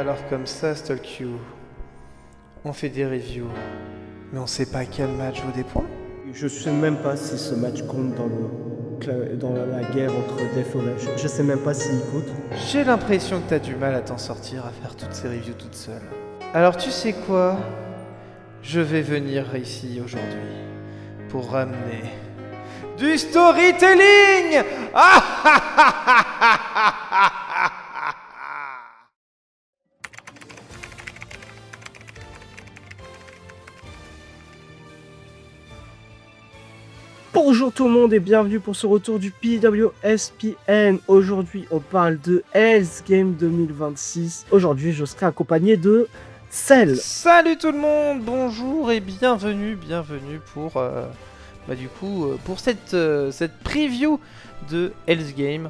Alors comme ça, Stalk on fait des reviews, mais on sait pas quel match vaut des points. Je sais même pas si ce match compte dans la guerre entre Def et Olaf. Je sais même pas s'il compte. J'ai l'impression que t'as du mal à t'en sortir, à faire toutes ces reviews toute seule. Alors tu sais quoi? Je vais venir ici aujourd'hui pour ramener du storytelling. Bonjour tout le monde et bienvenue pour ce retour du PWSPN. Aujourd'hui on parle de Hell's Game 2026. Aujourd'hui je serai accompagné de Cell. Salut tout le monde, bonjour et bienvenue pour pour cette preview de Hell's Game.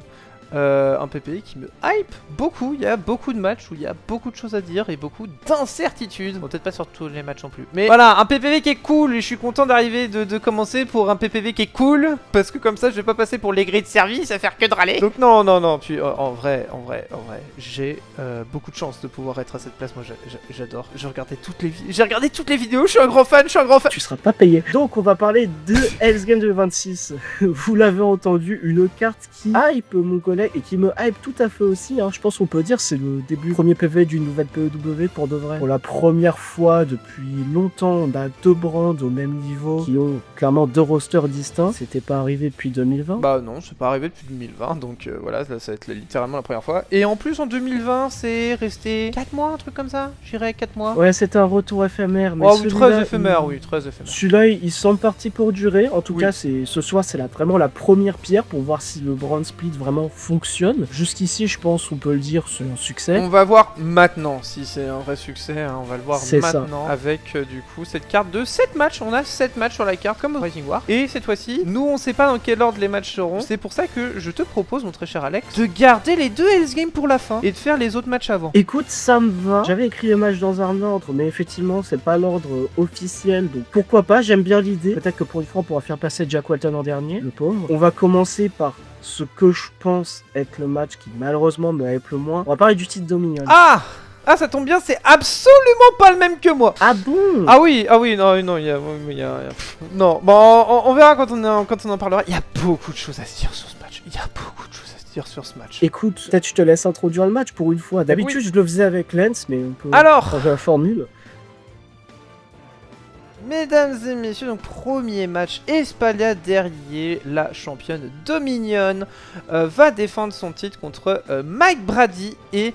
Un PPV qui me hype beaucoup, il y a beaucoup de matchs où il y a beaucoup de choses à dire et beaucoup d'incertitudes. Bon, peut-être pas sur tous les matchs non plus. Mais voilà, un PPV qui est cool et je suis content d'arriver, de commencer pour un PPV qui est cool. Parce que comme ça, je vais pas passer pour les grilles de service à faire que de râler. Donc non, puis en vrai, j'ai beaucoup de chance de pouvoir être à cette place. Moi, j'adore. J'ai regardé toutes les vidéos, je suis un grand fan. Tu seras pas payé. Donc on va parler de Hell's Game 2026. Vous l'avez entendu, une carte qui hype mon collègue et qui me hype tout à fait aussi, hein. Je pense qu'on peut dire c'est le début du premier PV d'une nouvelle PEW pour de vrai. Pour la première fois depuis longtemps, on a deux brands au même niveau qui ont clairement deux rosters distincts. C'était pas arrivé depuis 2020. Bah non, c'est pas arrivé depuis 2020, donc voilà, là, ça va être littéralement la première fois. Et en plus en 2020, c'est resté 4 mois, un truc comme ça, j'irais 4 mois. Ouais, c'était un retour éphémère, mais très éphémère, oui, très éphémère. Celui-là, il semble parti pour durer. En tout cas, ce soir, c'est vraiment la première pierre pour voir si le brand split vraiment fonctionne. Jusqu'ici, je pense, on peut le dire, c'est un succès. On va voir maintenant si c'est un vrai succès, hein, on va le voir maintenant avec du coup cette carte de 7 matchs. On a 7 matchs sur la carte comme au Rising War. Et cette fois-ci, nous on sait pas dans quel ordre les matchs seront. C'est pour ça que je te propose, mon très cher Alex, de garder les deux Hell's Game pour la fin et de faire les autres matchs avant. Écoute, ça me va. J'avais écrit les matchs dans un ordre, mais effectivement, c'est pas l'ordre officiel. Donc pourquoi pas, j'aime bien l'idée. Peut-être que pour une fois, on pourra faire passer Jack Walton en dernier, le pauvre. On va commencer par ce que je pense être le match qui malheureusement me hype le moins. On va parler du titre Dominion. Ah, ça tombe bien, c'est absolument pas le même que moi. Ah bon? Ah oui, non, il y a... Non, bon, on verra quand on en parlera. Il y a beaucoup de choses à se dire sur ce match. Écoute, peut-être je te laisse introduire le match pour une fois. D'habitude, je le faisais avec Lens, mais on peut changer la formule. Mesdames et messieurs, donc premier match, Espalia derrière la championne Dominion va défendre son titre contre Mike Brady et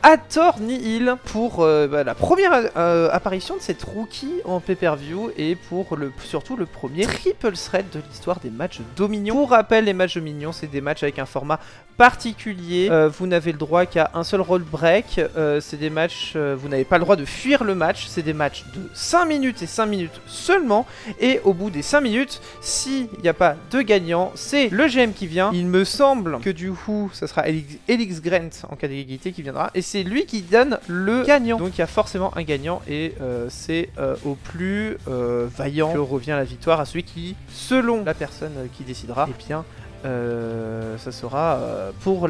Hathor Nihil pour la première apparition de cette rookie en pay-per-view et pour surtout le premier triple threat de l'histoire des matchs Dominion. Pour rappel, les matchs Dominion, c'est des matchs avec un format particulier. Vous n'avez le droit qu'à un seul roll break. C'est des matchs, vous n'avez pas le droit de fuir le match. C'est des matchs de 5 minutes et 5 minutes seulement, et au bout des 5 minutes, s'il n'y a pas de gagnant, c'est le GM qui vient. Il me semble que du coup, ça sera Elix Grant en cas d'égalité qui viendra, et c'est lui qui donne le gagnant. Donc il y a forcément un gagnant, et c'est au plus vaillant que revient la victoire, à celui qui, selon la personne qui décidera, eh bien, ça sera pour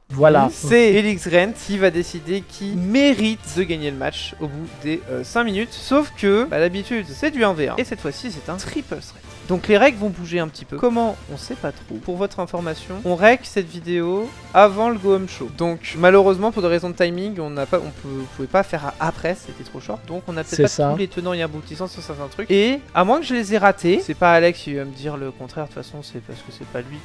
voilà. C'est Elix Grant qui va décider qui mérite de gagner le match au bout des 5 minutes. Sauf que, d'habitude, c'est du 1v1. Et cette fois-ci, c'est un triple threat. Donc les règles vont bouger un petit peu. Comment? On sait pas trop. Pour votre information, on règle cette vidéo avant le Go Home Show. Donc malheureusement, pour des raisons de timing, on pouvait pas faire après, c'était trop short. Donc on a peut-être pas tous les tenants et aboutissants sur certains trucs. Et à moins que je les ai ratés, c'est pas Alex qui va me dire le contraire. De toute façon, c'est parce que c'est pas lui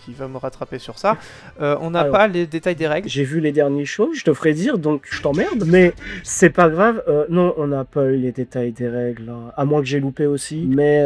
qui va me rattraper sur ça. On n'a pas les détails des règles. J'ai vu les derniers shows, je te ferai dire, donc je t'emmerde. Mais c'est pas grave. Non, on n'a pas eu les détails des règles, hein, à moins que j'ai loupé aussi. Mais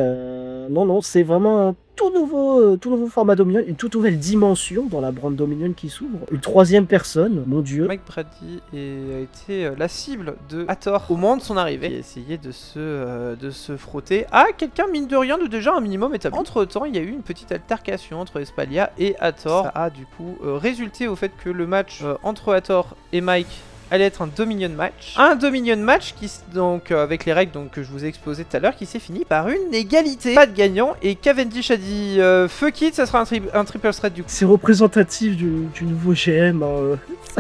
non, c'est vraiment un tout nouveau format Dominion, une toute nouvelle dimension dans la brand Dominion qui s'ouvre. Une troisième personne, mon dieu. Mike Brady a été la cible de Hathor au moment de son arrivée. Il a essayé de se frotter à quelqu'un, mine de rien, de déjà un minimum établi. Entre temps, il y a eu une petite altercation entre Espalia et Hathor. Ça a du coup résulté au fait que le match entre Hathor et Mike allait être un Dominion match. Un Dominion match qui, donc, avec les règles donc, que je vous ai exposées tout à l'heure, qui s'est fini par une égalité. Pas de gagnant, et Cavendish a dit fuck it, ça sera un triple threat du coup. C'est représentatif du nouveau GM.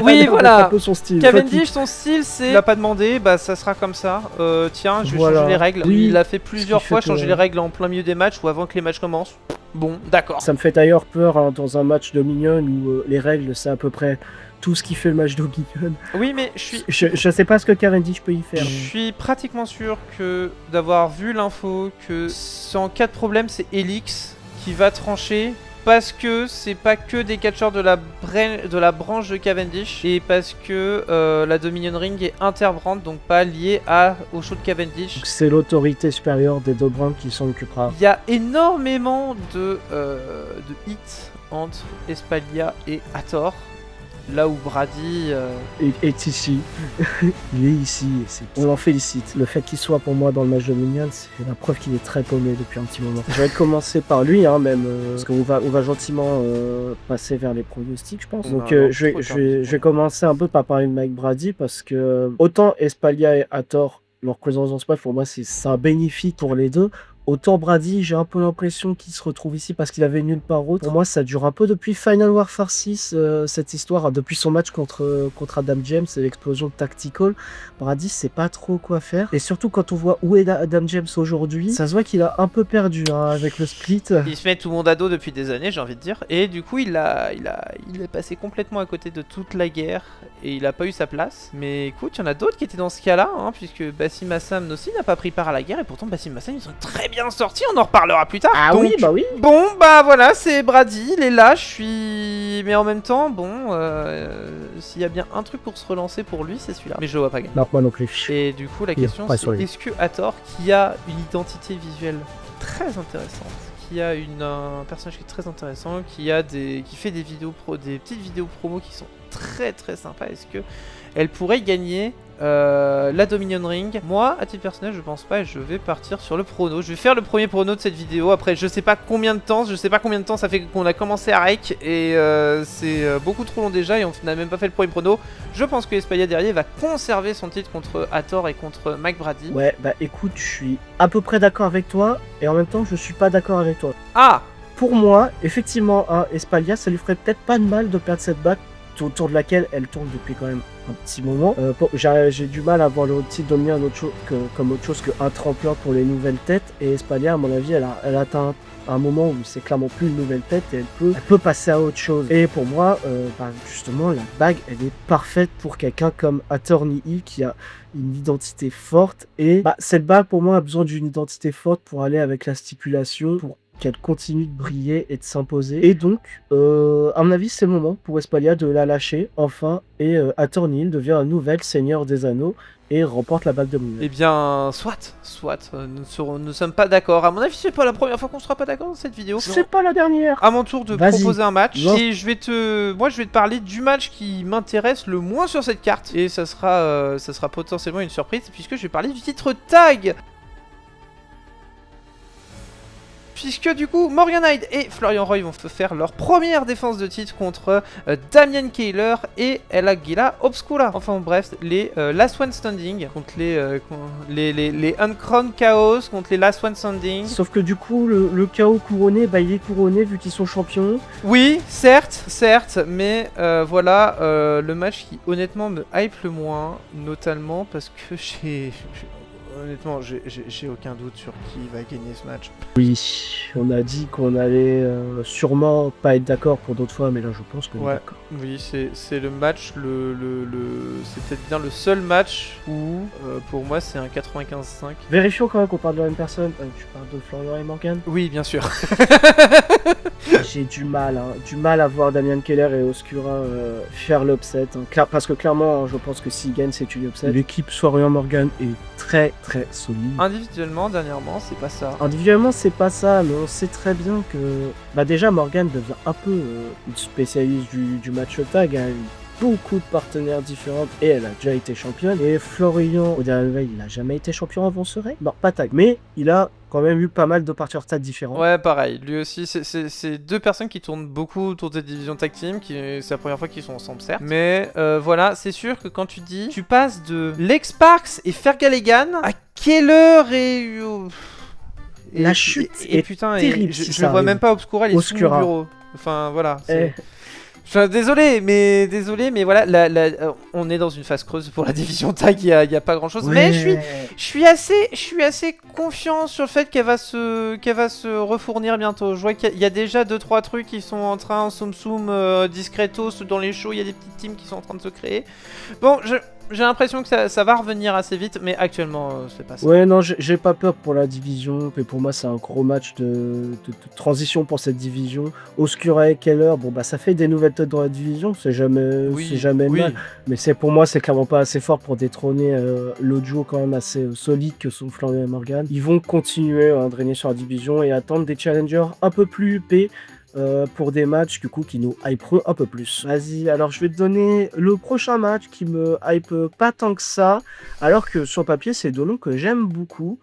Oui, voilà. Un peu son style. Cavendish, son style, c'est. Il a pas demandé, bah ça sera comme ça. Tiens, je vais changer les règles. Oui, il a fait plusieurs fois changer les règles en plein milieu des matchs ou avant que les matchs commencent. Bon, d'accord. Ça me fait d'ailleurs peur hein, dans un match Dominion où les règles, c'est à peu près tout ce qui fait le match Dominion. Oui, mais je suis. Je sais pas ce que Cavendish peut y faire. Je suis pratiquement sûr que d'avoir vu l'info que en cas de problème, c'est Elix qui va trancher. Parce que c'est pas que des catcheurs de la branche de Cavendish et parce que la Dominion Ring est interbrand, donc pas liée au show de Cavendish. C'est l'autorité supérieure des deux brands qui s'en occupera. Il y a énormément de hits entre Espalia et Hathor. Là où Brady est ici. Il est ici. On l'en félicite. Le fait qu'il soit pour moi dans le match Dominion, c'est la preuve qu'il est très paumé depuis un petit moment. Je vais commencer par lui, hein, même, parce qu'on va gentiment passer vers les pronostics, je pense. Donc je vais commencer un peu par parler de Mike Brady, parce que autant Espalia et Hathor, leur présence dans ce match, pour moi, c'est un bénéfique pour les deux. Autant Brady, j'ai un peu l'impression qu'il se retrouve ici parce qu'il avait nulle part autre. Pour moi, ça dure un peu depuis Final Warfare 6, cette histoire, depuis son match contre Adam James et l'explosion de Tactical. Brady sait pas trop quoi faire. Et surtout, quand on voit où est Adam James aujourd'hui, ça se voit qu'il a un peu perdu hein, avec le split. Il se met tout le monde à dos depuis des années, j'ai envie de dire. Et du coup, il est passé complètement à côté de toute la guerre et il a pas eu sa place. Mais écoute, il y en a d'autres qui étaient dans ce cas-là, hein, puisque Bassem Assam aussi n'a pas pris part à la guerre et pourtant Bassem Assam, ils sont très bien sortis, on en reparlera plus tard. Ah donc, oui, bah oui. Bon, bah voilà, c'est Brady, il est là, je suis... Mais en même temps, bon, s'il y a bien un truc pour se relancer pour lui, c'est celui-là. Mais je le vois pas gagner. Non, moi non plus. Et du coup, la question c'est, est-ce que Hathor, qui a une identité visuelle très intéressante, qui a un personnage qui est très intéressant, qui fait des petites vidéos promo qui sont très très sympas, est-ce que elle pourrait gagner la Dominion Ring? Moi, à titre personnel, je pense pas et je vais partir sur le prono. Je vais faire le premier prono de cette vidéo. Après, je sais pas combien de temps ça fait qu'on a commencé à rake et c'est beaucoup trop long déjà et on n'a même pas fait le premier prono. Je pense que Espalia derrière va conserver son titre contre Hathor et contre Mike Brady. Ouais, bah écoute, je suis à peu près d'accord avec toi et en même temps, je suis pas d'accord avec toi. Ah! Pour moi, effectivement, hein, Espalia, ça lui ferait peut-être pas de mal de perdre cette bague autour de laquelle elle tourne depuis quand même un petit moment. J'ai du mal à voir le titre Dominion comme autre chose qu'un tremplin pour les nouvelles têtes, et Espalia, à mon avis, elle atteint un moment où c'est clairement plus une nouvelle tête et elle peut passer à autre chose. Et pour moi, justement, la bague, elle est parfaite pour quelqu'un comme Hathor Nii qui a une identité forte, et cette bague pour moi a besoin d'une identité forte pour aller avec la stipulation, pour qu'elle continue de briller et de s'imposer. Et donc, à mon avis, c'est le moment pour Espalia de la lâcher, enfin, et Hathor Nii devient un nouvel Seigneur des Anneaux et remporte la bague de Moon. Eh bien, soit, nous ne sommes pas d'accord. À mon avis, c'est pas la première fois qu'on sera pas d'accord dans cette vidéo. C'est pas la dernière. À mon tour de proposer un match, et je vais te parler du match qui m'intéresse le moins sur cette carte, et ça sera potentiellement une surprise, puisque je vais parler du titre tag. Puisque du coup, Morgan Hyde et Florian Roy vont faire leur première défense de titre contre Damien Kayler et El Aguila Obscura. Enfin bref, les Last One Standing contre les Uncrowned Chaos contre les Last One Standing. Sauf que du coup, le Chaos couronné, il est couronné vu qu'ils sont champions. Oui, certes, mais voilà, le match qui honnêtement me hype le moins, notamment parce que honnêtement, j'ai aucun doute sur qui va gagner ce match. Oui, on a dit qu'on allait sûrement pas être d'accord pour d'autres fois, mais là je pense qu'on est d'accord. Oui, c'est le match, c'est peut-être bien le seul match où, pour moi, c'est un 95-5. Vérifions quand même qu'on parle de la même personne. Tu parles de Florian et Morgan? Oui, bien sûr. J'ai du mal à voir Damien Keller et Obscura faire l'upset. Parce que clairement, je pense que s'ils gagnent, c'est une upset. L'équipe Florian Morgan est très très solide. Individuellement, dernièrement, c'est pas ça. Individuellement, c'est pas ça, mais on sait très bien que déjà Morgan devient un peu une spécialiste du match tag. Hein. beaucoup de partenaires différents et elle a déjà été championne. Et Florian, au dernier level, il n'a jamais été champion avant ce raid. Non, pas tag, mais il a quand même eu pas mal de parties stade différents. Ouais, pareil. Lui aussi, c'est deux personnes qui tournent beaucoup autour des divisions tag team. C'est la première fois qu'ils sont ensemble, certes. Mais voilà, c'est sûr que quand tu dis, tu passes de Lex Sparks et Fergalegan à Keller et... La chute et est putain, terrible. Je le vois même pas Obscura, il est sous mon bureau. Enfin, voilà. Désolé, mais voilà, on est dans une phase creuse pour la division tag, il y a pas grand chose. Ouais. Mais je suis assez confiant sur le fait qu'elle va se refournir bientôt. Je vois qu'il y a déjà 2-3 trucs qui sont en train, en soum discretos dans les shows, il y a des petites teams qui sont en train de se créer. Bon, j'ai l'impression que ça va revenir assez vite, mais actuellement, c'est pas ça. Ouais, non, j'ai pas peur pour la division. Mais pour moi, c'est un gros match de transition pour cette division. Oscura et Keller, bon, bah, ça fait des nouvelles têtes dans la division. C'est jamais mal. Mais pour moi, c'est clairement pas assez fort pour détrôner l'autre duo quand même assez solide que sont Florian et Morgan. Ils vont continuer à drainer sur la division et attendre des challengers un peu plus huppés. Pour des matchs du coup qui nous hyperont un peu plus. Vas-y, alors je vais te donner le prochain match qui me hype pas tant que ça, alors que sur papier c'est deux noms que j'aime beaucoup.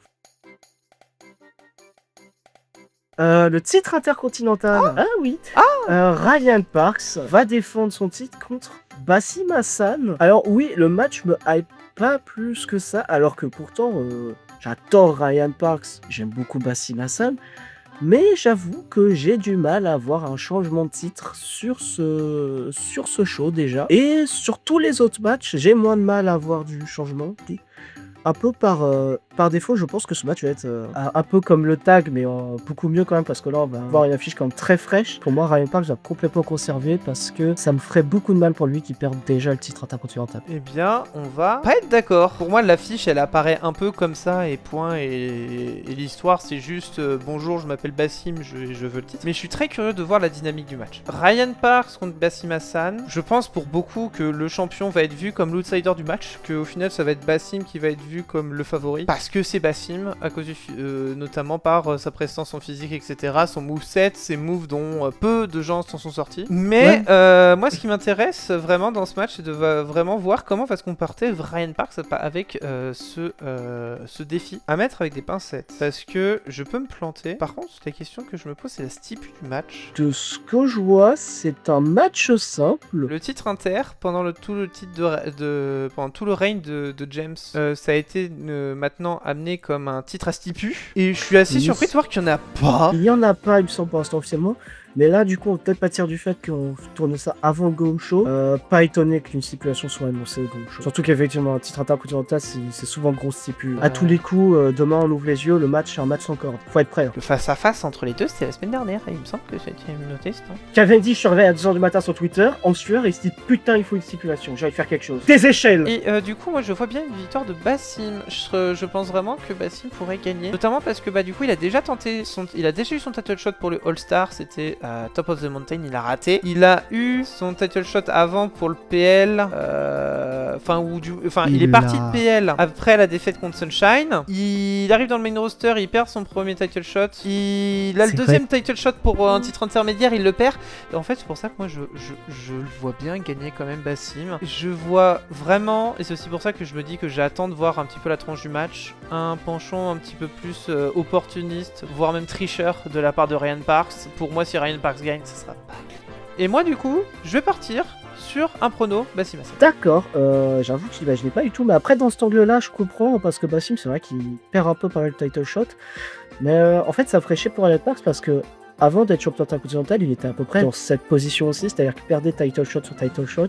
Le titre intercontinental. Ah oui. Ryan Parks va défendre son titre contre Bassim Hassan. Alors oui, le match me hype pas plus que ça, alors que pourtant j'adore Ryan Parks, j'aime beaucoup Bassim Hassan. Mais j'avoue que j'ai du mal à avoir un changement de titre sur ce show déjà. Et sur tous les autres matchs, j'ai moins de mal à avoir du changement. Un peu par défaut, je pense que ce match va être un peu comme le tag, mais beaucoup mieux quand même, parce que là, on va avoir une affiche quand même très fraîche. Pour moi, Ryan Parks, je vais complètement conserver, parce que ça me ferait beaucoup de mal pour lui qui perd déjà le titre intercontinental. Eh bien, on va pas être d'accord. Pour moi, l'affiche, elle apparaît un peu comme ça, et point, et l'histoire, c'est juste bonjour, je m'appelle Bassim, je veux le titre. Mais je suis très curieux de voir la dynamique du match. Ryan Parks contre Bassim Hassan, je pense pour beaucoup que le champion va être vu comme l'outsider du match, qu'au final, ça va être Bassim qui va être vu comme le favori, parce que c'est Bassim, à cause notamment par sa prestance en physique, etc., son moveset, ses moves dont peu de gens s'en sont sortis. Mais moi, ce qui m'intéresse vraiment dans ce match, c'est de vraiment voir comment va se comporter Ryan Parks avec ce défi à mettre avec des pincettes, parce que je peux me planter. Par contre, la question que je me pose, c'est la stipu du match. De ce que je vois, c'est un match simple. Le titre inter, pendant tout le règne de James, ça a été maintenant amené comme un titre à stipu. Et je suis assez surpris de voir qu'il n'y en a pas. Il n'y en a pas, il me semble, pour l'instant officiellement. Mais là, du coup, on peut peut-être partir du fait qu'on tourne ça avant le Go Show. Pas étonné qu'une stipulation soit annoncée au Go Show. Surtout qu'effectivement, un titre intercontinental, c'est souvent gros stipu. À tous les coups, demain, on ouvre les yeux, le match, c'est un match sans corde. Faut être prêt. Hein. Le face-à-face entre les deux, c'était la semaine dernière. Et il me semble que c'était noté, ça. Cavendish surveille à 2h du matin sur Twitter, en sueur, et il se dit putain, il faut une stipulation, j'allais faire quelque chose. Des échelles. Et du coup, moi, je vois bien une victoire de Bassim. Je pense vraiment que Bassim pourrait gagner. Notamment parce que, du coup, il a déjà eu son title shot pour le All-Star. C'était Top of the Mountain, il a raté. Il a eu son title shot avant pour le PL. Il est parti de PL après la défaite contre Sunshine. Il arrive dans le main roster, il perd son premier title shot. Il a le deuxième title shot pour un titre intermédiaire, il le perd. Et en fait, c'est pour ça que moi, je le vois bien gagner quand même Bassim. Je vois vraiment, et c'est aussi pour ça que je me dis que j'attends de voir un petit peu la tranche du match, un penchant un petit peu plus opportuniste, voire même tricheur de la part de Ryan Parks. Pour moi, si Ryan Parks gagne, ce sera pas. Et moi, du coup, je vais partir sur un prono Bassim Hassan. D'accord, j'avoue que je l'imaginais pas du tout, mais après dans cet angle-là, je comprends, parce que Bassim, c'est vrai qu'il perd un peu par le title shot, mais en fait, ça ferait chier pour Ryan Parks, parce que avant d'être champion intercontinental, il était à peu près dans cette position aussi, c'est-à-dire qu'il perdait title shot sur title shot,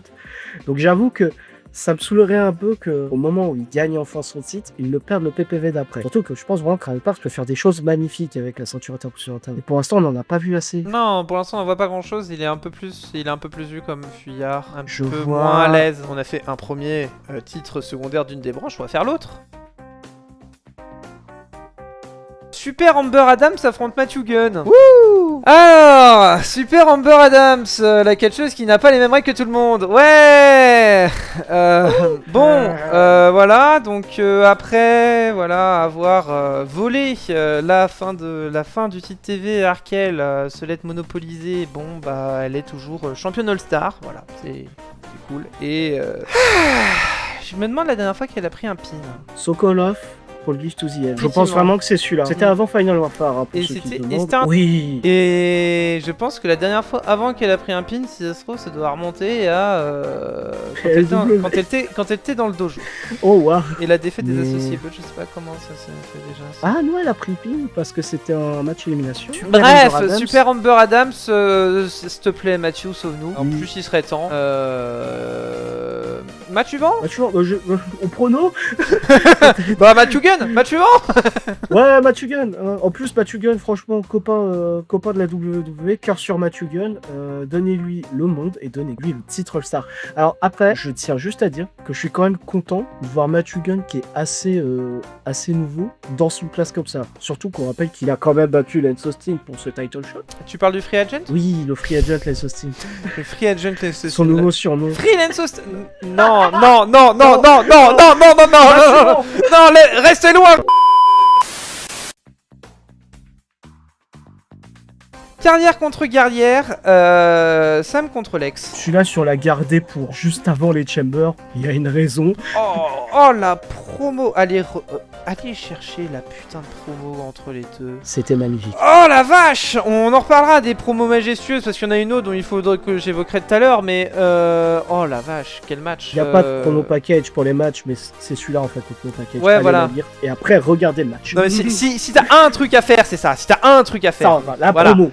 donc j'avoue que ça me saoulerait un peu qu'au moment où il gagne enfin son titre, il ne perde le PPV d'après. Surtout que je pense vraiment que Ryan Parks peut faire des choses magnifiques avec la ceinture intercontinentale. Et pour l'instant, on n'en a pas vu assez. Non, pour l'instant, on voit pas grand-chose. Il est un peu plus vu comme fuyard, un peu moins à l'aise. On a fait un premier titre secondaire d'une des branches, on va faire l'autre. Super Amber Adams affronte Matthew Gunn. Wouh! Alors, Super Amber Adams, la catcheuse qui n'a pas les mêmes règles que tout le monde. Ouais. Voilà. Donc après, voilà, avoir volé la fin du titre TV Arkel, se l'être monopolisée. Bon, elle est toujours championne All-Star. Voilà, c'est cool. Et je me demande la dernière fois qu'elle a pris un pin. Sokolov pour le Glitch to the End. Je pense Effectivement. vraiment que c'est celui-là. C'était avant Final Warfare, hein, pour Et ceux qui c'était- se et demandent. c'était un- Oui. Et je pense que la dernière fois avant qu'elle a pris un pin, si ça se trouve, ça doit remonter à LW. quand elle était dans le dojo. Oh waouh. Et la défaite des Mais- associés, je sais pas comment ça s'est fait déjà. Ah non, elle a pris pin parce que c'était un match élimination. Bref, Amber Adams. Super Amber Adams, s'il te plaît Mathieu, sauve-nous. En Oui. plus il serait temps. Match suivant. Match suivant, au prono. Bah match Gun, match suivant. Ouais, Matthew Gunn. En plus, Matthew Gunn, franchement, copain de la WWE, cœur sur Matthew Gunn. Donnez-lui le monde et donnez-lui le titre All-Star. Alors après, je tiens juste à dire que je suis quand même content de voir Matthew Gunn qui est assez nouveau dans une place comme ça. Surtout qu'on rappelle qu'il a quand même battu Lance Austin pour ce title shot. Tu parles du free agent? Oui, le free agent Lance Austin. Le free agent, c'est Son nouveau surnom. Freelance Austin. Non, non, non, non, non, non, non, non, non, non, non, restez loin. Carrière contre guerrière, Sam contre Lex. Je suis là sur la garder pour juste avant les Chambers. Il y a une raison. Oh la promo. Allez chercher la putain de promo entre les deux. C'était magnifique. Oh la vache. On en reparlera des promos majestueuses parce qu'il y en a une autre dont il faudrait que j'évoquerai tout à l'heure. Mais oh la vache, quel match. Il n'y a pas de promo package pour les matchs, mais c'est celui-là en fait, le promo package. Ouais, Allez voilà. le lire. Et après, regardez le match. Non mais si t'as un truc à faire, c'est ça. Si t'as un truc à faire. Ça, la Voilà. promo,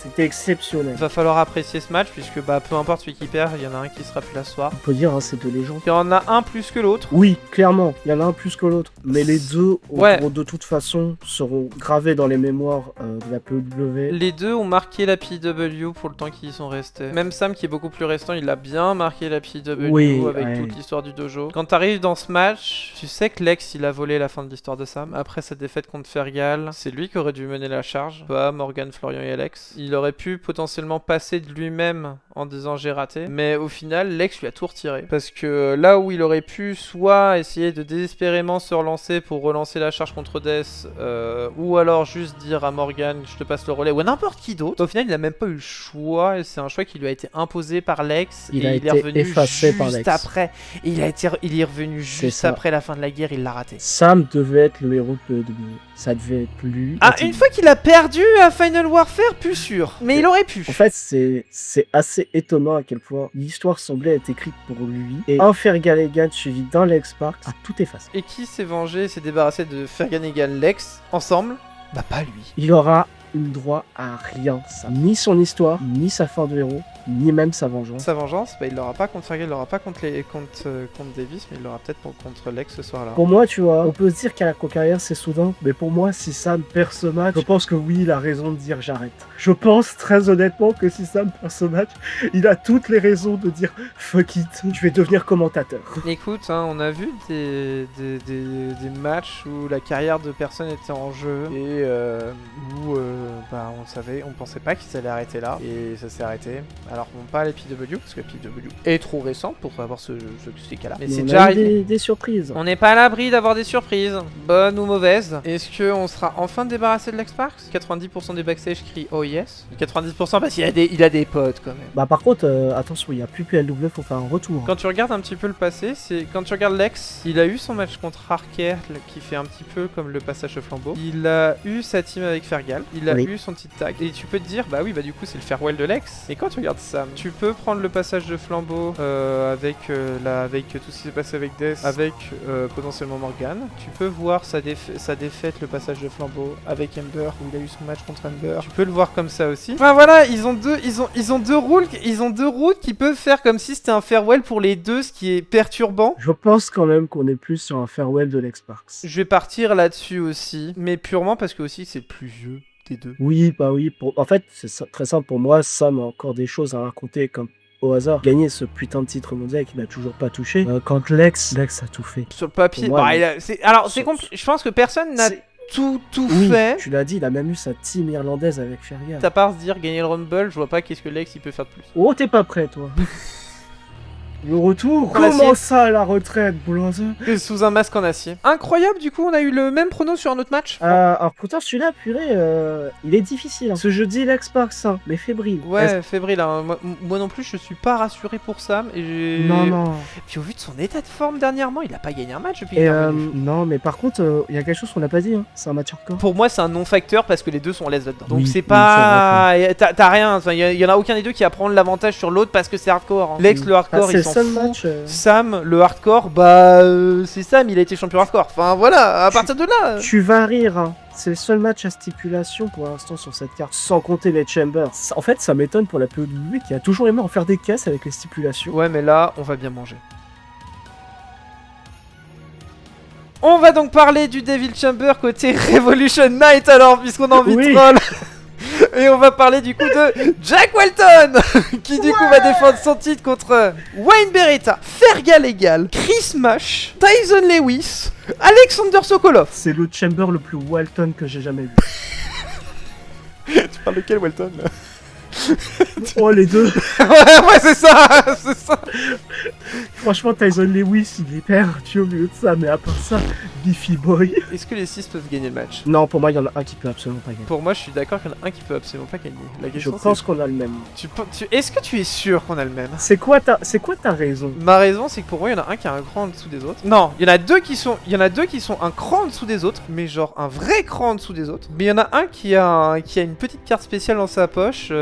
c'était exceptionnel. Il va falloir apprécier ce match puisque bah peu importe celui qui perd, il y en a un qui sera plus là ce soir. On peut dire, hein, c'est de légende. Il y en a un plus que l'autre. Oui, clairement, il y en a un plus que l'autre. Mais les deux, Ouais. de toute façon, seront gravés dans les mémoires de la PEW. Les deux ont marqué la PW pour le temps qu'ils y sont restés. Même Sam qui est beaucoup plus restant, il a bien marqué la PW Oui, avec ouais. toute l'histoire du dojo. Quand t'arrives dans ce match, tu sais que Lex il a volé la fin de l'histoire de Sam. Après sa défaite contre Fergal, c'est lui qui aurait dû mener la charge. Pas Morgan, Florian et Alex. Il aurait pu potentiellement passer de lui-même en disant j'ai raté. Mais au final, Lex lui a tout retiré. Parce que là où il aurait pu soit essayer de désespérément se relancer pour relancer la charge contre Death, ou alors juste dire à Morgan je te passe le relais, ou à n'importe qui d'autre. Au final, il a même pas eu le choix. Et c'est un choix qui lui a été imposé par Lex. Il et a il est été revenu effacé par juste Lex. après. Et il est revenu juste ça. après la fin de la guerre, il l'a raté. Sam devait être le héros de PEW. Ça devait être lui. Ah, une fois qu'il a perdu à Final Warfare, plus sûr. Mais il aurait pu. En fait, c'est assez étonnant à quel point l'histoire semblait être écrite pour lui. Et un Fergal suivi d'un Lex Park a tout effacé. Et qui s'est vengé, s'est débarrassé de Fergan et Lex ensemble? Bah pas lui. Il aura eu droit à rien, ça. Ni son histoire, ni sa fin de héros, ni même sa vengeance. Sa vengeance, bah il l'aura pas contre Fergal, il l'aura pas contre Davis, mais il l'aura peut-être contre Lex ce soir-là. Pour moi, tu vois, on peut se dire qu'à la carrière c'est soudain, mais pour moi, si Sam perd ce match, je pense que oui, il a raison de dire j'arrête. Je pense très honnêtement que si Sam perd ce match, il a toutes les raisons de dire fuck it, je vais devenir commentateur. Écoute, hein, on a vu des matchs où la carrière de personnes était en jeu et où bah, on pensait pas qu'ils allaient arrêter là et ça s'est arrêté. Alors bon, pas les PW parce que la PW est trop récente pour avoir ces cas-là. Mais c'est On déjà a eu arrivé. des surprises. On n'est pas à l'abri d'avoir des surprises, bonnes ou mauvaises. Est-ce qu'on sera enfin débarrassé de Lex Parks? 90% des backstage crient oh yes. 90% parce qu'il a des potes quand même. Bah par contre, attention, il n'y a plus PLW, faut faire un retour. Quand tu regardes un petit peu le passé, c'est quand tu regardes Lex, il a eu son match contre Harker qui fait un petit peu comme le passage au flambeau. Il a eu sa team avec Fergal, il a eu son petit tag. Et tu peux te dire, bah oui, bah du coup c'est le farewell de Lex. Et quand tu regardes Sam, tu peux prendre le passage de flambeau avec tout ce qui s'est passé avec Death, avec potentiellement Morgan. Tu peux voir sa défaite, le passage de flambeau avec Ember où il a eu son match contre Ember. Tu peux le voir comme ça aussi. Enfin voilà, ils ont deux routes qui peuvent faire comme si c'était un farewell pour les deux, ce qui est perturbant. Je pense quand même qu'on est plus sur un farewell de Lex Parks. Je vais partir là-dessus aussi, mais purement parce que aussi c'est plus vieux des deux. Oui, bah oui. En fait, c'est très simple pour moi. Sam a encore des choses à raconter comme au hasard. Gagner ce putain de titre mondial qu'il n'a toujours pas touché. Quand Lex a tout fait. Sur le papier, Pour moi, c'est compliqué. Je pense que personne n'a tout oui, fait. Tu l'as dit, il a même eu sa team irlandaise avec Fergal. À part se dire gagner le Rumble, je vois pas qu'est-ce que Lex il peut faire de plus. Oh, t'es pas prêt, toi. Le retour. En acier. Comment ça, la retraite, Boulanger? Sous un masque en acier. Incroyable, du coup, on a eu le même prono sur un autre match. Alors pourtant, celui-là, purée, il est difficile. Hein. Ce jeudi, l'Xbox, hein, mais fébrile. Ouais, fébrile. Hein. Moi non plus, je suis pas rassuré pour Sam. Et Non. Puis au vu de son état de forme dernièrement, il a pas gagné un match depuis Et qu'il est revenu. non, mais par contre, il y a quelque chose qu'on n'a pas dit. Hein. C'est un match hardcore. Pour moi, c'est un non-facteur parce que les deux sont à l'aise là-dedans. Donc Oui, c'est oui, pas. T'as rien. Enfin, y en a aucun des deux qui va prendre l'avantage sur l'autre parce que c'est hardcore. Hein. Lex, le hardcore, c'est il le s'en seul fout. match. Sam, le hardcore, bah. C'est Sam, il a été champion hardcore. Enfin voilà, à partir de là. Tu vas rire, hein. C'est le seul match à stipulation pour l'instant sur cette carte, sans compter les Chambers. En fait, ça m'étonne pour la POW qui a toujours aimé en faire des caisses avec les stipulations. Ouais, mais là, on va bien manger. On va donc parler du Devil Chamber côté Revolution Knight alors, puisqu'on a envie de troll. Et on va parler du coup de Jack Walton qui du coup va défendre son titre contre Wayne Beretta, Fergal Egal, Chris Mash, Tyson Lewis, Alexander Sokolov. C'est le Chamber le plus Walton que j'ai jamais vu. Tu parles de quel Walton là? Oh, les deux. ouais, c'est ça, c'est ça. Franchement, Tyson Lewis, il est perdu au milieu de ça, mais à part ça, Beefy Boy. Est-ce que les 6 peuvent gagner le match? Non, pour moi, il y en a un qui peut absolument pas gagner. Pour moi, je suis d'accord qu'il y en a un qui peut absolument pas gagner. La Je question, pense qu'on a le même. Est-ce que tu es sûr qu'on a le même? C'est quoi ta raison? Ma raison, c'est que pour moi, il y en a un qui est un cran en dessous des autres. Non, il y en a deux qui sont un cran en dessous des autres, mais genre un vrai cran en dessous des autres. Mais il y en a un qui a une petite carte spéciale dans sa poche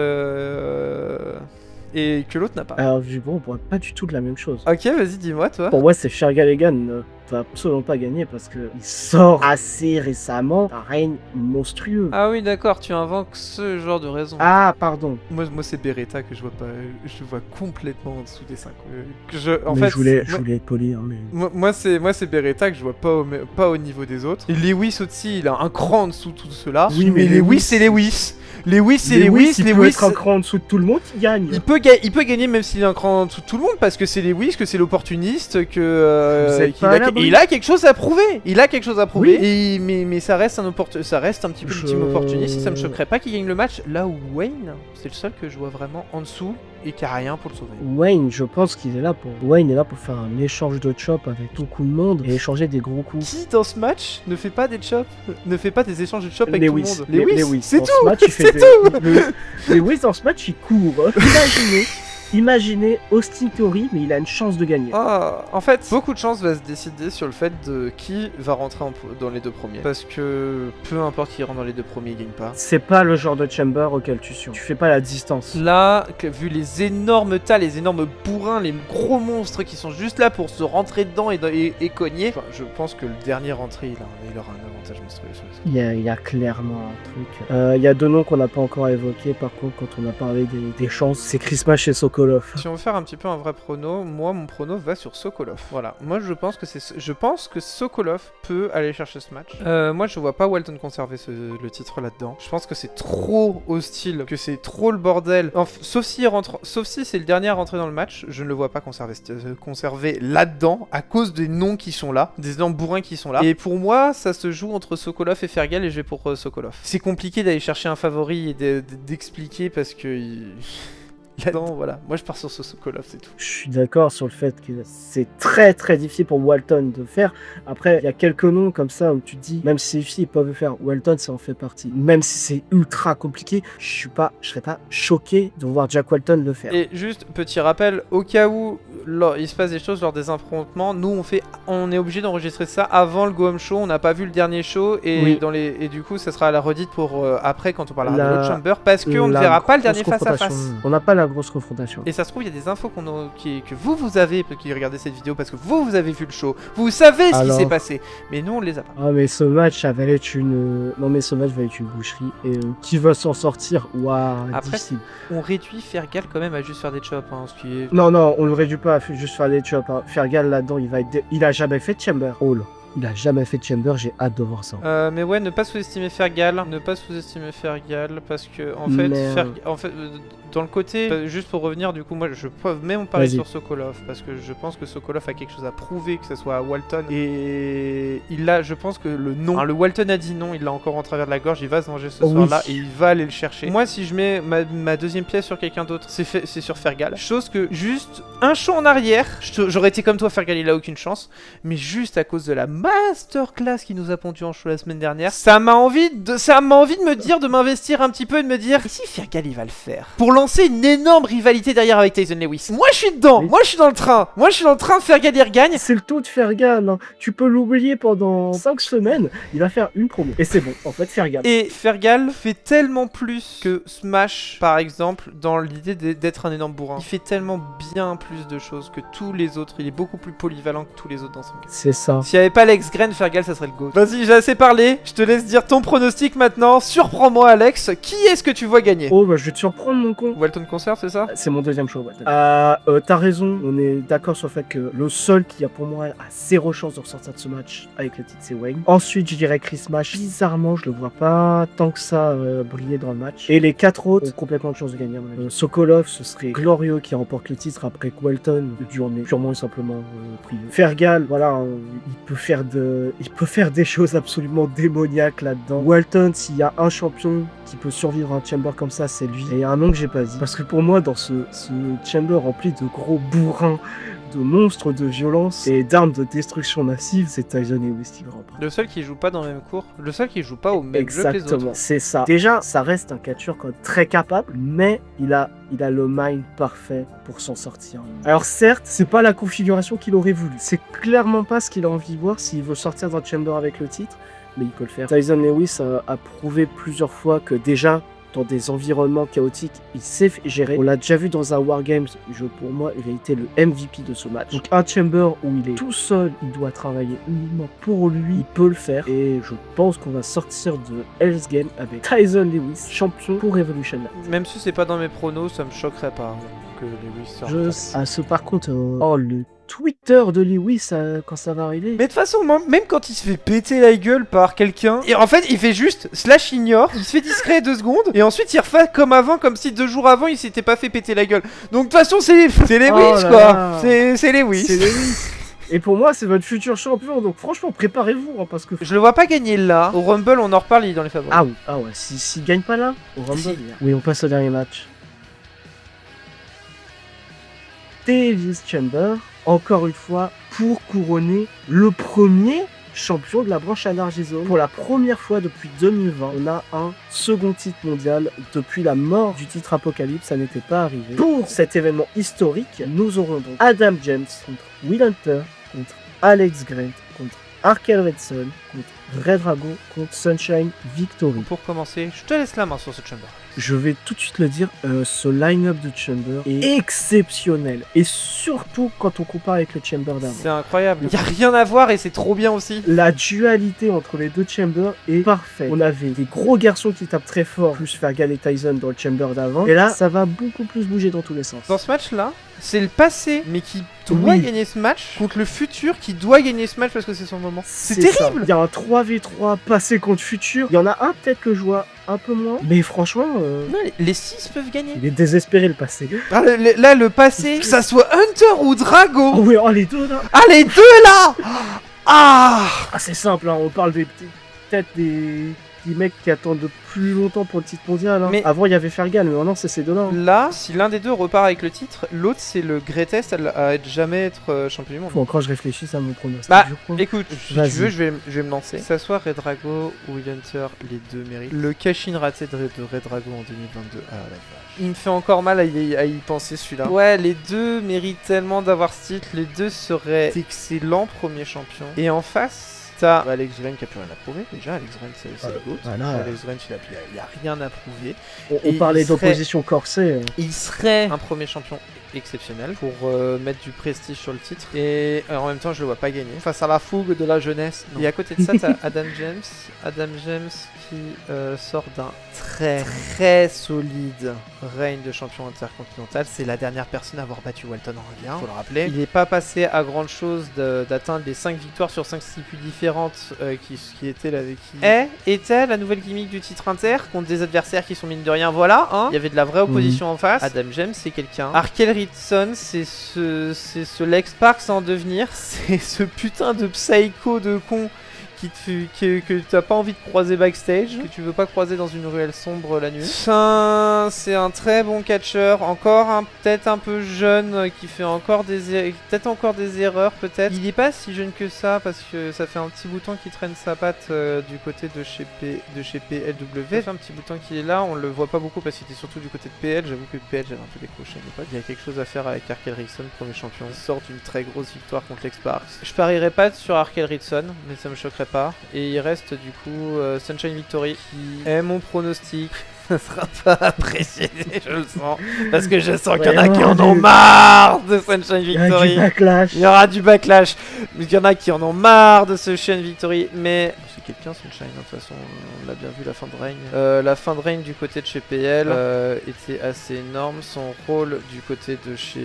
et que l'autre n'a pas. Alors, bon, on pourrait pas du tout de la même chose. Ok, vas-y, dis-moi, toi. Pour moi, c'est Fergal Egan ne va absolument pas gagner parce que il sort assez récemment un règne monstrueux. Ah oui, d'accord, tu invoques ce genre de raison. Ah, pardon. Moi c'est Beretta que je vois pas, je vois complètement en dessous des 5. Je voulais être poli, hein, mais... Moi c'est Beretta que je vois pas au niveau des autres. Et Lewis aussi, il a un cran en dessous de tout cela. Oui, mais Lewis c'est Lewis. Lewis c'est Lewis. Il peut être un cran en dessous de tout le monde, il gagne. Il peut gagner même s'il est un cran en dessous de tout le monde parce que c'est Lewis, que c'est l'opportuniste, il a quelque chose à prouver. Il a quelque chose à prouver. Oui. Mais ça reste un petit peu le team opportuniste. Et ça me choquerait pas qu'il gagne le match. Là où Wayne, c'est le seul que je vois vraiment en dessous et qui a rien pour le sauver. Wayne, je pense qu'il est là pour. Wayne est là pour faire un échange de chop avec beaucoup de monde et échanger des gros coups. Qui dans ce match ne fait pas des chops, ne fait pas des échanges de chop avec Lewis. tout le monde? Lewis, c'est Dans tout. ce match, il fait C'est tout. Lewis dans ce match, il court. Imaginez Austin Theory, mais il a une chance de gagner. Ah, en fait, beaucoup de chance va se décider sur le fait de qui va rentrer dans les deux premiers. Parce que peu importe qui rentre dans les deux premiers, il gagne pas. C'est pas le genre de chamber auquel tu fais pas la distance. Là, vu les énormes tas, les énormes bourrins, les gros monstres qui sont juste là pour se rentrer dedans et cogner, enfin, je pense que le dernier rentré, il aura un avantage monstrueux sur les autres. Il y a clairement un truc. Il y a deux noms qu'on n'a pas encore évoqués, par contre, quand on a parlé des chances, c'est Chris Mash et Sokolov. Si on veut faire un petit peu un vrai prono, moi mon prono va sur Sokolov. Voilà, moi je pense que Sokolov peut aller chercher ce match. Moi je vois pas Walton conserver le titre là-dedans. Je pense que c'est trop hostile, que c'est trop le bordel. Sauf si c'est le dernier à rentrer dans le match, je ne le vois pas conserver là-dedans à cause des noms qui sont là, des énormes bourrins qui sont là. Et pour moi, ça se joue entre Sokolov et Fergal et je vais pour Sokolov. C'est compliqué d'aller chercher un favori et d'expliquer parce que là-dedans, voilà. Moi, je pars sur ce Sokolov, c'est tout. Je suis d'accord sur le fait que c'est très très difficile pour Walton de faire. Après, il y a quelques noms comme ça où tu te dis, même si c'est difficile, ils peuvent le faire. Walton, ça en fait partie. Même si c'est ultra compliqué, je serais pas choqué de voir Jack Walton le faire. Et juste, petit rappel, au cas où il se passe des choses lors des affrontements, nous, on est obligé d'enregistrer ça avant le Go Home Show. On n'a pas vu le dernier show et, oui. Et du coup, ça sera à la redite pour après quand on parlera de l'autre chamber parce qu'on ne verra pas le dernier face à face. On n'a pas la grosse confrontation. Et ça se trouve, il y a des infos que vous avez, qui regardez cette vidéo parce que vous avez vu le show. Vous savez ce qui s'est passé. Mais nous, on les a pas. Ah, mais ce match, ça va être une. Non, mais ce match va être une boucherie. Et qui va s'en sortir? Waouh, difficile. On réduit Fergal quand même à juste faire des chops. Hein, ce qui est... Non, on le réduit pas à juste faire des chops. Hein. Fergal là-dedans, il a jamais fait de chamber. Oh là. Il a jamais fait de chamber, j'ai hâte de voir ça. Mais ouais, ne pas sous-estimer Fergal. Ne pas sous-estimer Fergal parce que en fait, dans le côté, juste pour revenir, du coup, moi je peux même parler Vas-y. sur Sokolov parce que je pense que Sokolov a quelque chose à prouver, que ce soit à Walton. Et il a, je pense que le non, le Walton a dit non, il l'a encore en travers de la gorge, il va se venger ce Oui. soir-là et il va aller le chercher. Moi, si je mets ma deuxième pièce sur quelqu'un d'autre, c'est sur Fergal. Chose que juste un show en arrière, j'aurais été comme toi, Fergal, il a aucune chance, mais juste à cause de la masterclass qu'il nous a pondu en show la semaine dernière, ça m'a envie de me dire, de m'investir un petit peu et de me dire, et si Fergal il va le faire pour lancer une énorme rivalité derrière avec Tyson Lewis. Moi je suis dedans, Oui. moi je suis dans le train, Fergal il regagne. C'est le taux de Fergal, hein. Tu peux l'oublier pendant 5 semaines, il va faire une promo. Et c'est bon, en fait, Fergal. Et Fergal fait tellement plus que Smash, par exemple, dans l'idée d'être un énorme bourrin. Il fait tellement bien plus de choses que tous les autres. Il est beaucoup plus polyvalent que tous les autres dans son game. C'est ça. S'il n'y avait pas Alex Grain, Fergal, ça serait le GOAT. Vas-y, j'ai assez parlé. Je te laisse dire ton pronostic maintenant. Surprends-moi, Alex. Qui est-ce que tu vois gagner? Oh, bah, je vais te surprendre, mon con. Walton Concert, c'est ça? C'est mon deuxième show, ouais. T'as raison, on est d'accord sur le fait que le seul qui a pour moi a zéro chance de ressortir de ce match avec le titre, c'est Wayne. Ensuite, je dirais Chris Smash. Bizarrement, je le vois pas tant que ça briller dans le match. Et les 4 autres ont complètement de chance de gagner, à mon avis. Sokolov, ce serait glorieux qui remporte le titre après que Walton, dû en est purement et simplement privé. Fergal, voilà, il peut faire des choses absolument démoniaques là-dedans. Walton, s'il y a un champion qui peut survivre à un chamber comme ça, c'est lui. Et un nom que j'ai pas dit. Parce que pour moi, dans ce chamber rempli de gros bourrins, de monstres de violence et d'armes de destruction massive, c'est Tyson Lewis qui va remporter. Le seul qui joue pas dans le même cours. Le seul qui joue pas au même jeu que les autres. Exactement, c'est ça. Déjà, ça reste un catcheur quand même très capable, mais il a le mind parfait pour s'en sortir. Alors certes, c'est pas la configuration qu'il aurait voulu. C'est clairement pas ce qu'il a envie de voir s'il veut sortir d'un chamber avec le titre, mais il peut le faire. Tyson Lewis a prouvé plusieurs fois que déjà, dans des environnements chaotiques, il sait gérer. On l'a déjà vu dans un Wargames, pour moi, il a été le MVP de ce match. Donc un chamber où il est tout seul, il doit travailler uniquement pour lui, il peut le faire. Et je pense qu'on va sortir de Hell's Game avec Tyson Lewis, champion pour Evolution Night. Même si c'est pas dans mes pronos, ça me choquerait pas que Lewis sorte. Par contre, le Twitter de Lewis quand ça va arriver. Mais de toute façon, même quand il se fait péter la gueule par quelqu'un, et en fait il fait juste slash ignore, il se fait discret 2 secondes, et ensuite il refait comme avant, comme si 2 jours avant il s'était pas fait péter la gueule. Donc de toute façon c'est Lewis là quoi, là. c'est Lewis. C'est Lewis. Et pour moi, c'est votre futur champion, donc franchement, préparez-vous, hein, parce que... Je le vois pas gagner là, au Rumble on en reparle, il est dans les favoris. Ah ouais, s'il gagne pas là, au Rumble, Si. Oui, on passe au dernier match. Davis Chamber, encore une fois, pour couronner le premier champion de la branche Anarchy-Zone. Pour la première fois depuis 2020, on a un second titre mondial. Depuis la mort du titre Apocalypse, ça n'était pas arrivé. Pour cet événement historique, nous aurons donc Adam James contre Will Hunter, contre Alex Grant, contre Arkel Redson, contre Red Drago, contre Sunshine Victory. Pour commencer, je te laisse la main sur ce chamber. Je vais tout de suite le dire, ce line-up de Chamber est exceptionnel. Et surtout quand on compare avec le Chamber d'avant. C'est incroyable, y a rien à voir et c'est trop bien aussi. La dualité entre les deux Chambers est parfaite. On avait des gros garçons qui tapent très fort, plus Fergal et Tyson dans le Chamber d'avant. Et là, ça va beaucoup plus bouger dans tous les sens. Dans ce match là, c'est le passé mais qui doit gagner ce match contre le futur qui doit gagner ce match parce que c'est son moment. C'est terrible. Il y a un 3v3 passé contre futur. Il y en a un peut-être que je vois un peu moins. Mais franchement... Non, les 6 peuvent gagner. Il est désespéré le passé. Ah, là, le passé, que ça soit Hunter ou Drago. Oh oui, oh les deux là. Ah, les deux là. Ah, C'est simple, hein, on parle peut-être des mecs qui attendent de plus longtemps pour le titre mondial. Hein. Mais- Avant, il y avait Fergal, mais maintenant, c'est ces deux-là. Hein. Là, si l'un des deux repart avec le titre, l'autre c'est le greatest à jamais être champion du monde. Faut encore que je réfléchisse à mon pronostic. Bah, je crois. écoute, si tu Vas-y. veux, je vais me lancer. Que ça soit Red Drago ou Will Hunter, les deux méritent. Le cash-in raté de Red Drago en 2022, ah la vache. Il me fait encore mal à y penser celui-là. Ouais, les deux méritent tellement d'avoir ce titre. Les deux seraient d'excellents premiers champions. Et en face, t'as Alex Grant qui a plus rien à prouver. Déjà, Alex Grant c'est le GOAT. Voilà. Alex Grant il a rien à prouver. On et parlait il serait- d'opposition corsée. Il serait un premier champion exceptionnel pour mettre du prestige sur le titre. Et en même temps, je le vois pas gagner face à la fougue de la jeunesse. Non. Et à côté de ça, t'as Adam James qui sort d'un très solide règne de champion intercontinental. C'est la dernière personne à avoir battu Walton en regard, faut le rappeler. Il n'est pas passé à grande chose d'atteindre les 5 victoires sur 5 CPU différentes qui était la nouvelle gimmick du titre inter contre des adversaires qui sont mine de rien, voilà, hein. Il y avait de la vraie opposition en face. Adam James, c'est quelqu'un. Arkel Ritson, c'est ce Lex Sparks en devenir. C'est ce putain de psycho de con que t'as pas envie de croiser backstage, que tu veux pas croiser dans une ruelle sombre la nuit. C'est un très bon catcheur, encore peut-être un peu jeune, qui fait encore peut-être encore des erreurs peut-être. Il est pas si jeune que ça parce que ça fait un petit bout de temps qu'il traîne sa patte du côté de chez PLW. Ça fait un petit bout de temps qu'il est là, on le voit pas beaucoup parce qu'il était surtout du côté de PL. J'avoue que PL j'avais un peu décroché à l'époque. Il y a quelque chose à faire avec Arkel Ritson, premier champion. Il sort d'une très grosse victoire contre Lex Sparks. Je parierais pas sur Arkel Ritson, mais ça me choquerait pas. Et il reste du coup Sunshine Victory qui est mon pronostic. Ça sera pas apprécié, je le sens. Parce que je sens qu'il y en a qui en ont marre de Sunshine Victory. Il y aura du backlash. Il y en a qui en ont marre de ce Sunshine Victory. Mais c'est quelqu'un Sunshine, de toute façon, on l'a bien vu la fin de règne. La fin de règne du côté de chez PL était assez énorme. Son rôle du côté de chez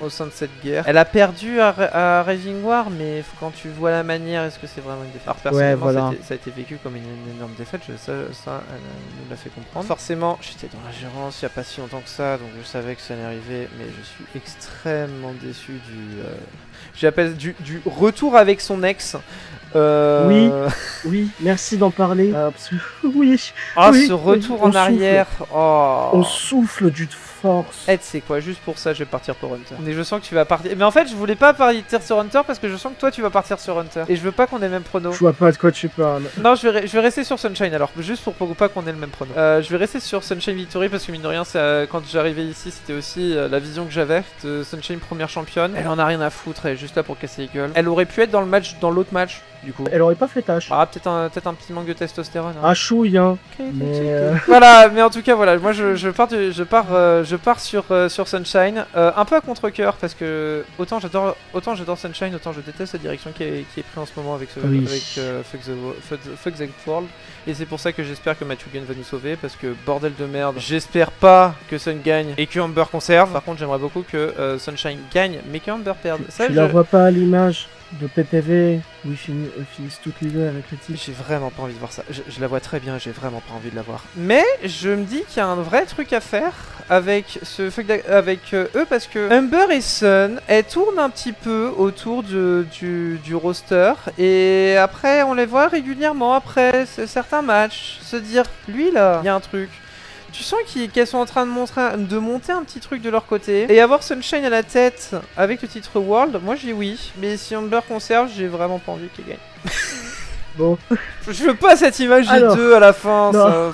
au sein de cette guerre. Elle a perdu à Rising War, mais quand tu vois la manière, est-ce que c'est vraiment une défaite? Alors personnellement, ça a été vécu comme une énorme défaite. Ça elle nous l'a fait comprendre. Forcément, j'étais dans la gérance il n'y a pas si longtemps que ça, donc je savais que ça allait arriver, mais je suis extrêmement déçu du retour avec son ex. Oui, merci d'en parler. Oui. Ce retour en arrière. On souffle d'une force. Tu sais quoi, juste pour ça, je vais partir pour Hunter. Mais je sens que tu vas partir. Mais en fait, je voulais pas partir sur Hunter parce que je sens que toi, tu vas partir sur Hunter. Et je veux pas qu'on ait le même prono. Je vois pas de quoi tu parles. Non, je vais rester sur Sunshine alors, juste pour pas qu'on ait le même prono. Je vais rester sur Sunshine Victory parce que mine de rien, quand j'arrivais ici, c'était aussi la vision que j'avais de Sunshine première championne. Elle en a rien à foutre, elle est juste là pour casser les gueules. Elle aurait pu être dans l'autre match. Du coup. Elle aurait pas fait tâche. Peut-être un petit manque de testostérone. Hein. Chouille, hein. Voilà, mais en tout cas, voilà, moi je pars sur Sunshine, un peu à contre-cœur parce que autant j'adore Sunshine, autant je déteste la direction qui est prise en ce moment avec Fuck the World. Et c'est pour ça que j'espère que Matthew Gunn va nous sauver parce que bordel de merde, j'espère pas que Sun gagne et que Amber conserve. Par contre, j'aimerais beaucoup que Sunshine gagne, mais que Amber perde. Tu la vois pas à l'image de PPV où ils finissent toutes les deux avec le titre. J'ai vraiment pas envie de voir ça. Je la vois très bien, j'ai vraiment pas envie de la voir. Mais je me dis qu'il y a un vrai truc à faire avec eux parce que Amber et Sun, elles tournent un petit peu autour du roster et après on les voit régulièrement après certains matchs se dire lui là, il y a un truc. Tu sens qu'elles sont en train de monter un petit truc de leur côté. Et avoir Sunshine à la tête avec le titre World, moi j'ai oui. Mais si Amber conserve, j'ai vraiment pas envie qu'elle gagne. Bon. Je veux pas cette image des deux à la fin. Ça...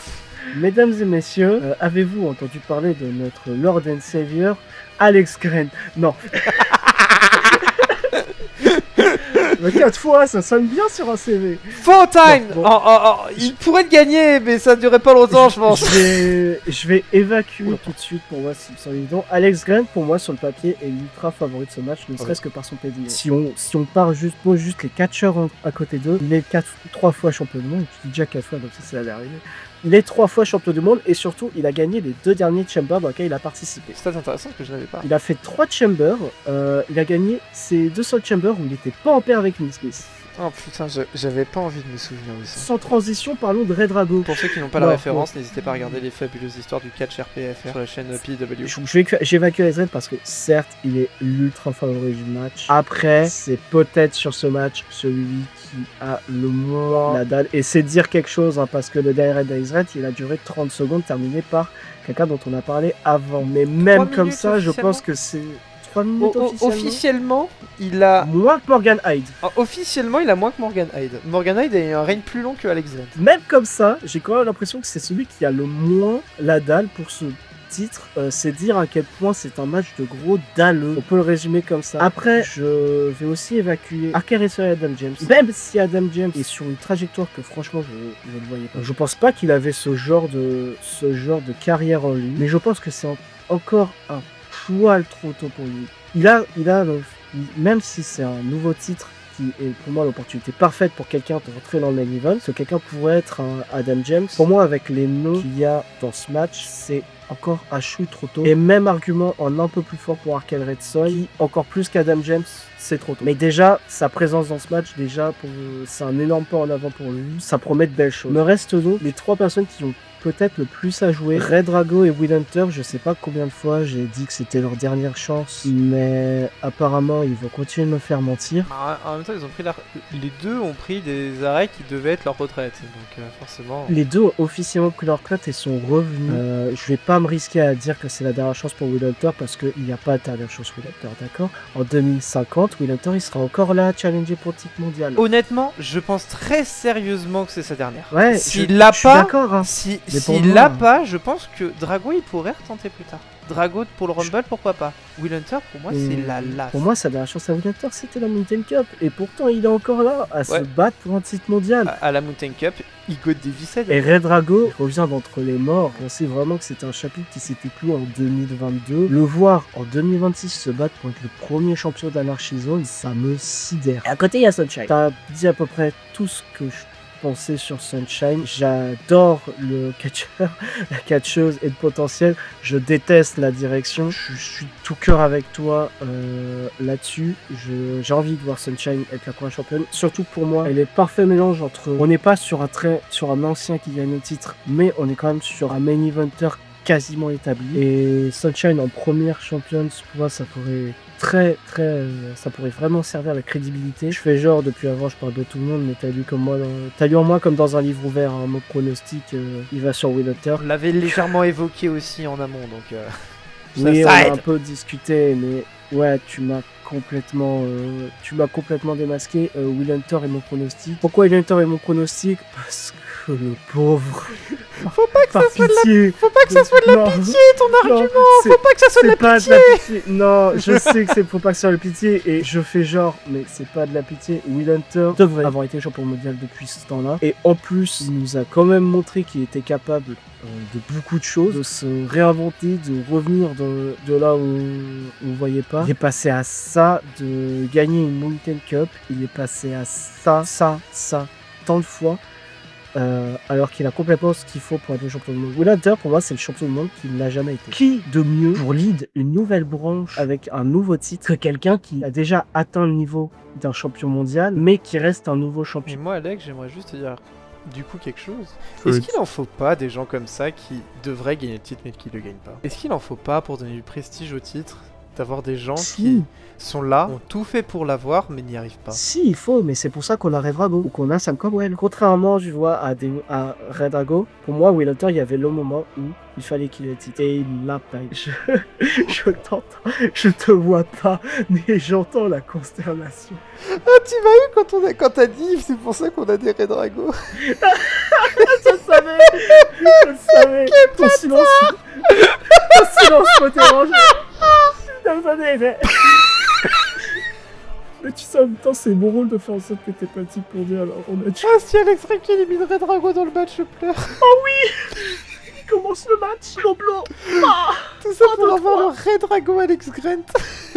Mesdames et messieurs, avez-vous entendu parler de notre Lord and Savior, Alex Grant? Non. 4 fois, ça sonne bien sur un CV. Full time. Il pourrait te gagner, mais ça ne durerait pas longtemps, je pense. Je vais évacuer tout de suite pour moi si me semble évident. Alex Grant, pour moi, sur le papier, est l'ultra favori de ce match, ne serait-ce que par son pedigree. Si on part juste les catcheurs à côté d'eux, il est 3 fois champion du monde. Je dis déjà 4 fois, donc ça allait arriver. Il est 3 fois champion du monde et surtout, il a gagné les 2 derniers chambers dans lesquels il a participé. C'est intéressant que je n'avais pas. Il a fait 3 chambers. Il a gagné ses 2 seuls chambers où il n'était pas en paire avec Nick Smith. Oh putain, j'avais pas envie de me souvenir de ça. Sans transition, parlons de Red Drago. Pour ceux qui n'ont pas la référence, n'hésitez pas à regarder les fabuleuses histoires du catch RPFR sur la chaîne PW. J'évacue Red parce que certes, il est l'ultra favori du match. Après, c'est peut-être sur ce match celui qui a le moins la dalle. Et c'est dire quelque chose, hein, parce que le dernier Red d'Israël, il a duré 30 secondes, terminé par quelqu'un dont on a parlé avant. Mais même comme ça, je pense que c'est... 3 minutes officiellement, il a... moins que Morgan Hyde. Officiellement, il a moins que Morgan Hyde. Morgan Hyde a un règne plus long que Alex Grant. Même comme ça, j'ai quand même l'impression que c'est celui qui a le moins la dalle pour ce titre. C'est dire à quel point c'est un match de gros dalleux. On peut le résumer comme ça. Après, je vais aussi évacuer Arkel Ritson et Adam James. Même si Adam James est sur une trajectoire que franchement je ne voyais pas. Je pense pas qu'il avait ce genre de carrière en lui. Mais je pense que c'est encore un poil trop tôt pour lui. Même si c'est un nouveau titre qui est pour moi l'opportunité parfaite pour quelqu'un de rentrer dans le main event, ce quelqu'un pourrait être un Adam James. Pour moi, avec les noms qu'il y a dans ce match, c'est encore un chouille trop tôt. Et même argument en un peu plus fort pour Arkel Red Son, qui encore plus qu'Adam James, c'est trop tôt. Mais déjà, sa présence dans ce match, c'est un énorme pas en avant pour lui. Ça promet de belles choses. Me reste donc les 3 personnes qui ont peut-être le plus à jouer. Red Drago et Will Hunter, je sais pas combien de fois j'ai dit que c'était leur dernière chance, mais apparemment ils vont continuer de me faire mentir. En même temps, les deux ont pris des arrêts qui devaient être leur retraite, donc forcément... Les deux ont officiellement pris leur retraite et sont revenus. Je vais pas me risquer à dire que c'est la dernière chance pour Will Hunter parce qu'il n'y a pas de dernière chance Will Hunter, d'accord? En 2050, Will Hunter il sera encore là à challenger pour le titre mondial. Honnêtement, je pense très sérieusement que c'est sa dernière. Ouais, s'il l'a suis pas, d'accord, hein. S'il l'a pas, je pense que Drago il pourrait retenter plus tard. Drago pour le Rumble, pourquoi pas. Will Hunter, pour moi, c'est la laf. Pour moi, sa dernière chance à Will Hunter, c'était la Mountain Cup. Et pourtant, il est encore là à se battre pour un titre mondial. À la Mountain Cup, il gote des ficelles. Et Red Drago revient d'entre les morts. On sait vraiment que c'était un chapitre qui s'était clos en 2022. Le voir en 2026 se battre pour être le premier champion d'Anarchy Zone, ça me sidère. Et à côté, il y a Sunshine. T'as dit à peu près tout ce que je pensais sur Sunshine. J'adore le catcheur, la catcheuse et le potentiel. Je déteste la direction. Je suis tout cœur avec toi là-dessus. J'ai envie de voir Sunshine être la première championne. Surtout pour moi, elle est parfait mélange entre... On n'est pas sur un ancien qui gagne le titre, mais on est quand même sur un main eventer quasiment établi. Et Sunshine en première championne, pour moi, ça pourrait ça pourrait vraiment servir la crédibilité. Je fais genre, depuis avant, je parle de tout le monde, mais t'as lu en moi comme dans un livre ouvert, un mot pronostic, il va sur Will Hunter. On l'avait légèrement évoqué aussi en amont, donc oui, on a un peu discuté, mais ouais, tu m'as complètement démasqué. Will Hunter est mon pronostic. Pourquoi Will Hunter est mon pronostic? Parce que le pauvre... Faut pas que ça soit de la pitié, ton argument. Faut pas que ça soit de la pitié. Non, je sais que faut pas que ça soit de la pitié et je fais genre, mais c'est pas de la pitié. Will Hunter devrait avoir été champion mondial depuis ce temps-là. Et en plus, il nous a quand même montré qu'il était capable de beaucoup de choses, de se réinventer, de revenir de là où on voyait pas. Il est passé à ça, de gagner une Mountain Cup. Il est passé à ça, tant de fois. Alors qu'il a complètement ce qu'il faut pour être le champion du monde. Will Hunter, pour moi, c'est le champion du monde qui ne l'a jamais été. Qui de mieux pour lead une nouvelle branche avec un nouveau titre que quelqu'un qui a déjà atteint le niveau d'un champion mondial, mais qui reste un nouveau champion? Et moi, Alex, j'aimerais juste te dire du coup quelque chose. Est-ce qu'il en faut pas des gens comme ça qui devraient gagner le titre mais qui le gagnent pas? Est-ce qu'il en faut pas pour donner du prestige au titre d'avoir des gens qui sont là, ont tout fait pour l'avoir, mais n'y arrivent pas? Si, il faut, mais c'est pour ça qu'on a Red Drago ou qu'on a Sam Cowell. Contrairement, je vois, à Red Drago, pour moi, Will Hunter, il y avait le moment où il fallait qu'il ait le titre. Et il l'a pas. Je t'entends, je te vois pas, mais j'entends la consternation. Ah, tu m'as eu quand t'as dit, c'est pour ça qu'on a des Red Drago. Je savais. Ton silence me dérange. Mais tu sais, en même temps, c'est mon rôle de faire en sorte que t'es pas le type pour dire, alors on a dit... Ah, si Alex Raki élimine Red Drago dans le match, je pleure. Oh oui. Il commence le match, blanc. Tout ça pour avoir le Red Drago Alex Grant.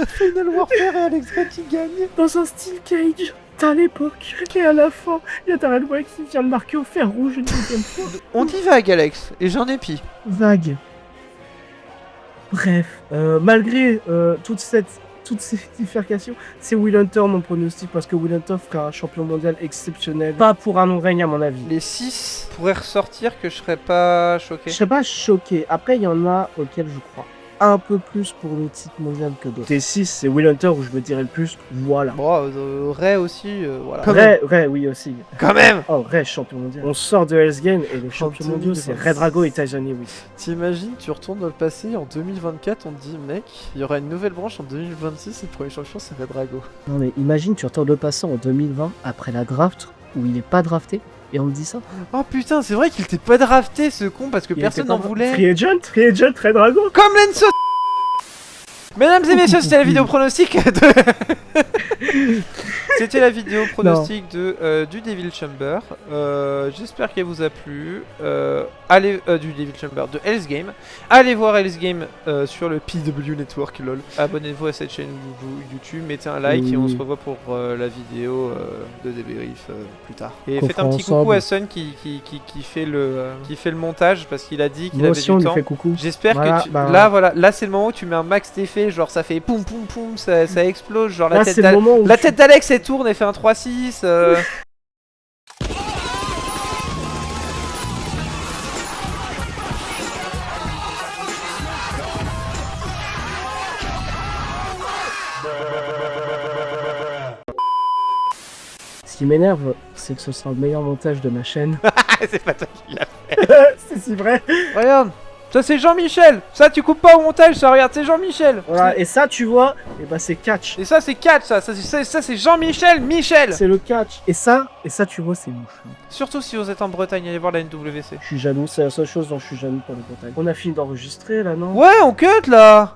Final Warfare et Alex Grant qui gagne. Dans un steel cage. À l'époque, et à la fin, il y a Darren White qui vient de marquer au fer rouge une deuxième fois. On divague, Alex, et j'en ai pis. Vague. Bref, malgré toutes ces bifurcations, c'est Will Hunter mon pronostic parce que Will Hunter fera un champion mondial exceptionnel. Pas pour un non-règne à mon avis. Les 6 pourraient ressortir que je serais pas choqué. Je serais pas choqué. Après, il y en a auxquels je crois un peu plus pour le titre mondial que d'autres. T6, c'est Will Hunter où je me dirais le plus, voilà. Bon, Ray aussi, voilà. Ray, oui aussi. Quand même. Oh, Ray, champion mondial. On sort de Hell's Game et les champions mondiaux, c'est Red Drago et Tyson Lewis. T'imagines, tu retournes dans le passé, en 2024, on te dit, mec, il y aura une nouvelle branche en 2026 et le premier champion, c'est Red Drago. Non mais imagine, tu retournes le passé en 2020, après la draft, où il est pas drafté, et on me dit ça. Oh putain, c'est vrai qu'il était pas drafté, ce con, parce que personne n'en voulait. Free agent, Red Drago. Comme Lenso. Mesdames et messieurs, c'était la vidéo pronostic de... C'était la vidéo pronostic du Devil Chamber. J'espère qu'elle vous a plu. Du Devil Chamber, de Hell's Game. Allez voir Hell's Game sur le PW Network, lol. Abonnez-vous à cette chaîne YouTube, mettez un like et on se revoit pour la vidéo de débrief plus tard. Et faites un petit coucou à Sun qui fait le montage parce qu'il a dit qu'il avait du temps. J'espère que là c'est le moment où tu mets un max d'effet, genre ça fait poum poum poum, ça explose, genre la tête d'Alex elle tourne et fait un 3-6. Ce qui m'énerve, c'est que ce sera le meilleur montage de ma chaîne. C'est pas toi qui l'as fait. C'est si vrai. Regarde, ça c'est Jean-Michel. Ça tu coupes pas au montage, ça regarde, c'est Jean-Michel. Voilà, et ça tu vois, et bah c'est catch. Et ça c'est catch, ça c'est Jean-Michel, Michel. C'est le catch. Et ça tu vois, c'est mouche. Surtout si vous êtes en Bretagne, allez voir la NWC. Je suis jaloux, c'est la seule chose dont je suis jaloux pour le Bretagne. On a fini d'enregistrer là, non? Ouais, on cut là.